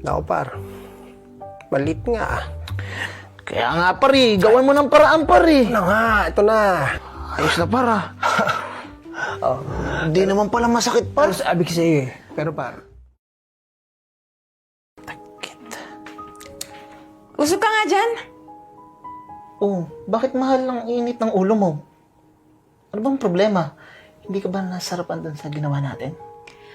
Nako par, malit nga. Kaya nga pare, gawan mo ng paraan pare. Ano nga, ito na. Ayos na para. Hindi naman pala masakit par. Pero sabi ko sa'yo eh. Pero par, Usog ka nga dyan. Oh, bakit mahal ang init ng ulo mo? Ano bang problema? Hindi ka ba nasarapan dun sa ginawa natin?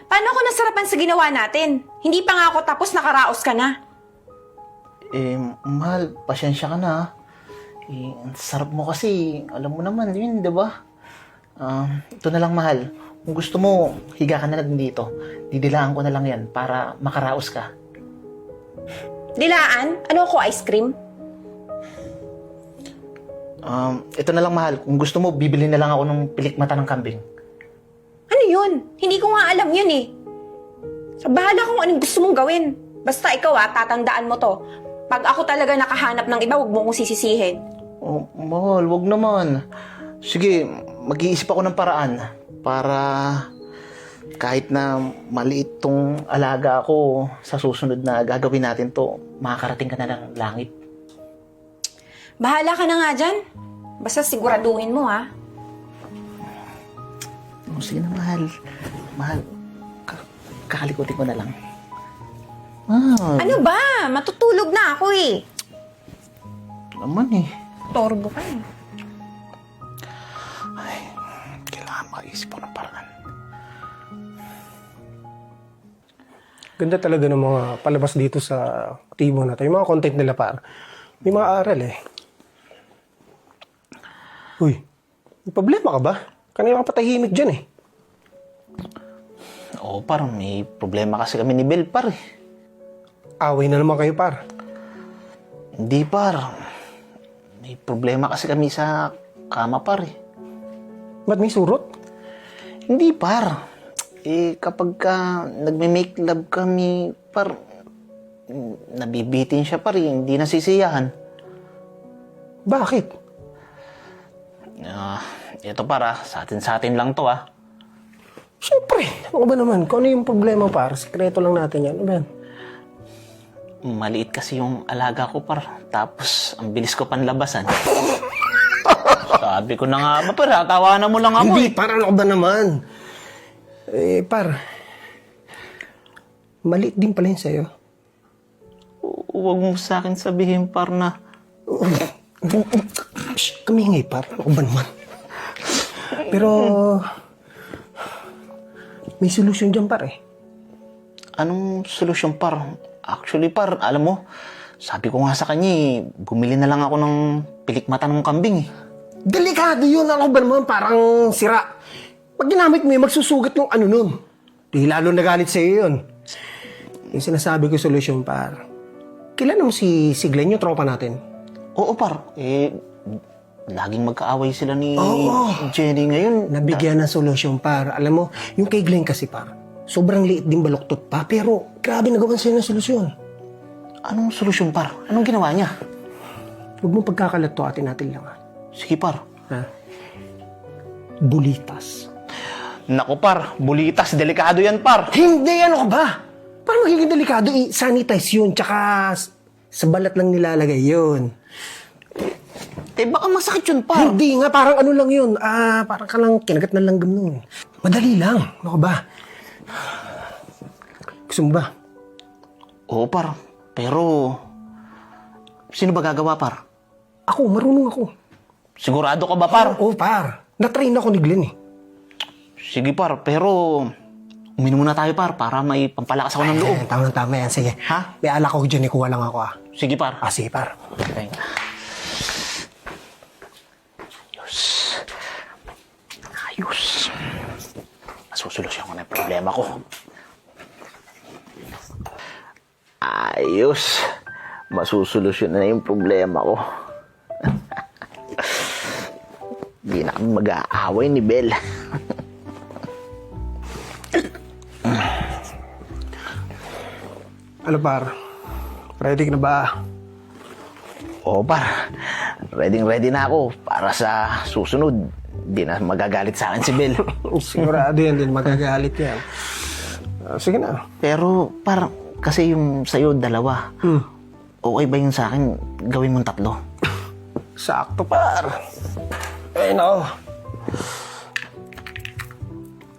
Paano ako nasarapan sa ginawa natin? Hindi pa nga ako tapos nakaraos ka na. Mahal, pasensya ka na ha. Ang sarap mo kasi, alam mo naman yun, di ba? Ito na lang mahal. Kung gusto mo, higa ka na lang dito. Didilaan ko na lang yan para makaraos ka. Dilaan? Ano ako, ice cream? Ito na lang mahal. Kung gusto mo, bibili na lang ako ng pilikmata ng kambing. Ano yun? Hindi ko nga alam yun eh. So, bahala kung anong gusto mong gawin. Basta ikaw tatandaan mo to. Pag ako talaga nakahanap ng iba, huwag mo kong sisisihin. Oh, mahal, wag naman. Sige, mag-iisip ako ng paraan para kahit na maliit tong alaga ko sa susunod na gagawin natin to, makakarating ka na ng langit. Bahala ka na nga dyan. Basta siguraduhin mo ha. Oh, sige na, mahal. Mahal, kakalikutin ko na lang. Ano ba? Matutulog na ako eh. Naman eh. Torbo ka eh. Kailangan makaisip ko ng paraan. ganda talaga ng mga palabas dito sa tibo natin. Yung mga content nila par. May mga aral eh. Uy, may problema ka ba? Kanina ka patahimik dyan eh. Oo, par, may problema kasi kami ni Bel, par. Away na naman kayo par. Hindi, par. May problema kasi kami sa kama, par. Ba't may surot? Hindi, par. Kapag ka nagme-make love kami, par, nabibitin siya, par. Hindi nasisiyahan. Bakit? Ito, par, sa atin lang to, ah. Siyempre, ano ba naman? Kung ano yung problema par, sekreto lang natin yan. Ano ba yan? Maliit kasi yung alaga ko, par. Tapos, ang bilis ko panlabasan. Sabi ko na nga, par, tawanan mo lang ako. Hindi, par, ano ba naman? Par, maliit din pala yun sa'yo. Huwag mo sa akin sabihin, par, na... Shh, kami ngay, par. Ano ba naman? Pero, may solusyon dyan, par eh. Anong solusyon, par? Actually, par, alam mo, sabi ko nga sa kanya, bumili na lang ako ng pilikmata ng kambing, eh. Delikado yun. Ano ba naman? Parang sira. Pag ginamit mo yun, magsusugat ng ano nun. Di lalo nagalit sa'yo yun. Yung sinasabi ko solusyon, par. Kilala mo si Glenn, yung tropa natin? Oo, par. Laging magkaaway sila ni Oo. Jenny ngayon. Nabigyan ng solusyon, par. Alam mo, yung kay Glenn kasi, par, sobrang liit din baluktot pa. Pero, grabe nagawan sa'yo ng solusyon. Anong solusyon, par? Anong ginawa niya? Huwag mong pagkakalat-tuatin natin lang, ha? Sige, par. Ha? Bulitas. Naku, par. Bulitas. Delikado yan, par. Hindi, ano ka ba? Paano magiging delikado? I-sanitize yun, tsaka sa balat lang nilalagay yun. Baka masakit yun, par. Hindi nga, parang ano lang yun. Parang ka lang kinagat ng langgam nun. Madali lang. Ano ka ba? Gusto mo ba? Oo, par. Pero, sino ba gagawa, par? Ako, marunong ako. Sigurado ka ba, par? Oo, par. Na-train ako ni Glenn eh. Sige, par. Pero, uminom muna tayo, par, para may pampalakas ako ng loob. Tama yan. Sige. Ha? May alak ko dyan. Ikuha lang ako Sige, par. Sige, par. Okay. Ayos. Masusolusyon ko na yung problema ko. Ayos. Masusolusyon na yung problema ko. Hindi na kami mag-aaway ni Bel. Ano, par? Ready ka na ba? Oo, par. Ready na ako para sa susunod. Hindi na magagalit sa akin si Bel. Sigurado yan din. Magagalit yan. Sige na. Pero, par, Kasi yung sa'yo, 2. Hmm. Okay ba yung sa akin, gawin mong 3? Sakto, par. Ayun ako.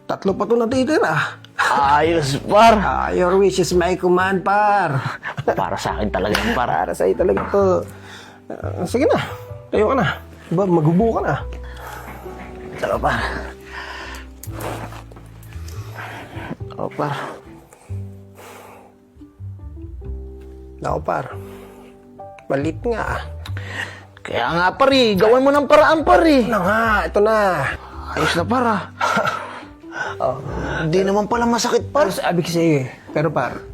3 pa ito natitira. Ayos, par. Your wish is my command, par. Para sa akin talaga yung par. Para sa'yo talaga ito. Sige na. Tayo ka na. Diba, magubo ka na. Tara, par. O, par. Ako, par. Malit nga. Kaya nga, par eh. Gawin mo ng paraan, par eh. Ano nga, ito na. Ayos na, par ah. Hindi naman pala masakit, par. Pero sabi ko sa'yo eh. Pero par,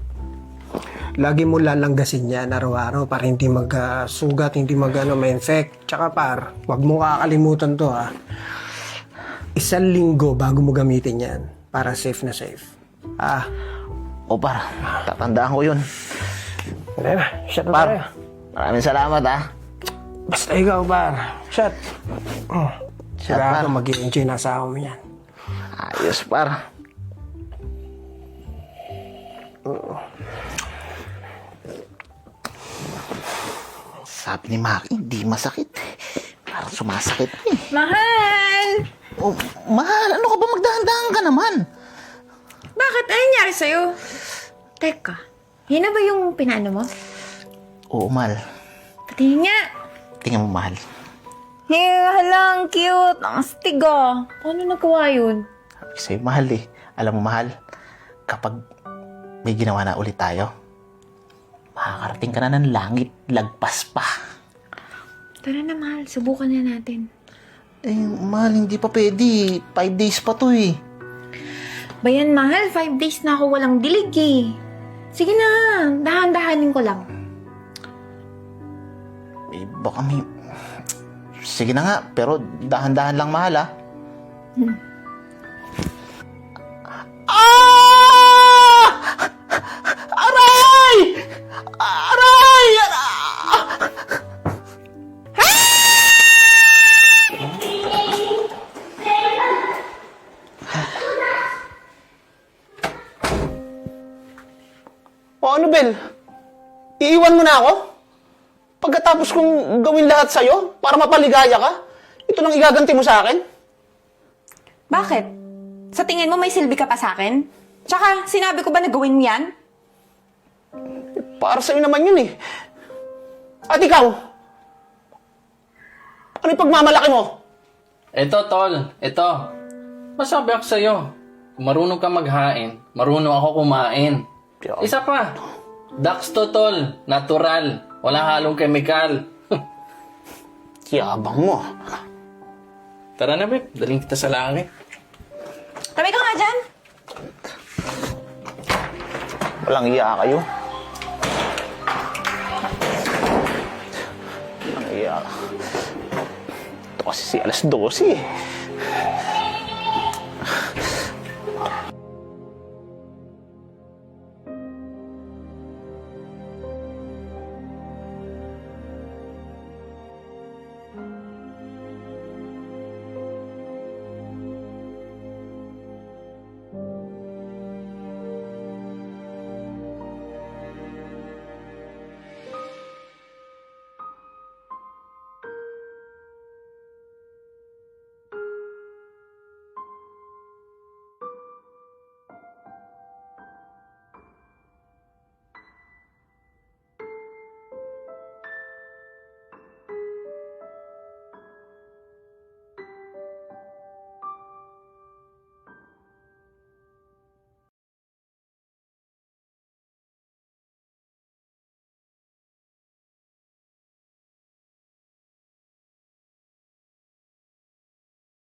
lagi mo lalanggasin yan araw-araw para hindi magsugat, hindi ma-infect. Tsaka par, wag mo kakalimutan to ha. 1 linggo bago mo gamitin yan para safe na safe. O, par. Tatandaan ko yun. Wala na, shot na Par, tayo. maraming salamat ah. Basta ikaw par, shot. Shot, par. Sigurado mag-i-enjoy na asawa mo yan. Ayos, par. Sabi ni Maki, hindi masakit. Parang sumasakit eh. Mahal! Oh, mahal, ano ka ba? Magdahan-dahan ka naman. Bakit? Ano nangyari sa'yo? Teka, yun na ba yung pinaano mo? Oo, mahal. Patingin nga. Tingnan mo, mahal. Hala, ang cute. Ang astig ah. Paano nagawa yun? Sabi ko sa'yo, mahal eh. Alam mo, mahal, kapag may ginawa na ulit tayo, makakarating ka na ng langit, lagpas pa. Tara na, mahal. Subukan na natin. Eh, mahal, hindi pa pwede. 5 days pa to eh. Bayan, mahal. 5 days na ako walang dilig eh. Sige na. Dahan-dahanin ko lang. Eh, baka may... Sige na nga, pero dahan-dahan lang, mahal ah. Ah! Aray! Aray! O ano, Bel? Iiwan mo na ako? Pagkatapos kong gawin lahat sa'yo para mapaligaya ka, ito lang igaganti mo sa akin? Bakit? Sa tingin mo may silbi ka pa sa akin? Tsaka, sinabi ko ba na gawin mo yan? Para sa'yo naman yun eh. At ikaw? Ano yung pagmamalaki mo? Eto, tol. Eto. Masabi ako sa'yo. Kung marunong ka maghain, marunong ako kumain. Isa pa. Dax to, tol. Natural. Walang halong kemikal. Yabang mo. Tara na, babe. Daling kita sa langit. Tabi ka nga dyan. Walang iya kayo. Walang iya. Ito kasi si alas 12 eh.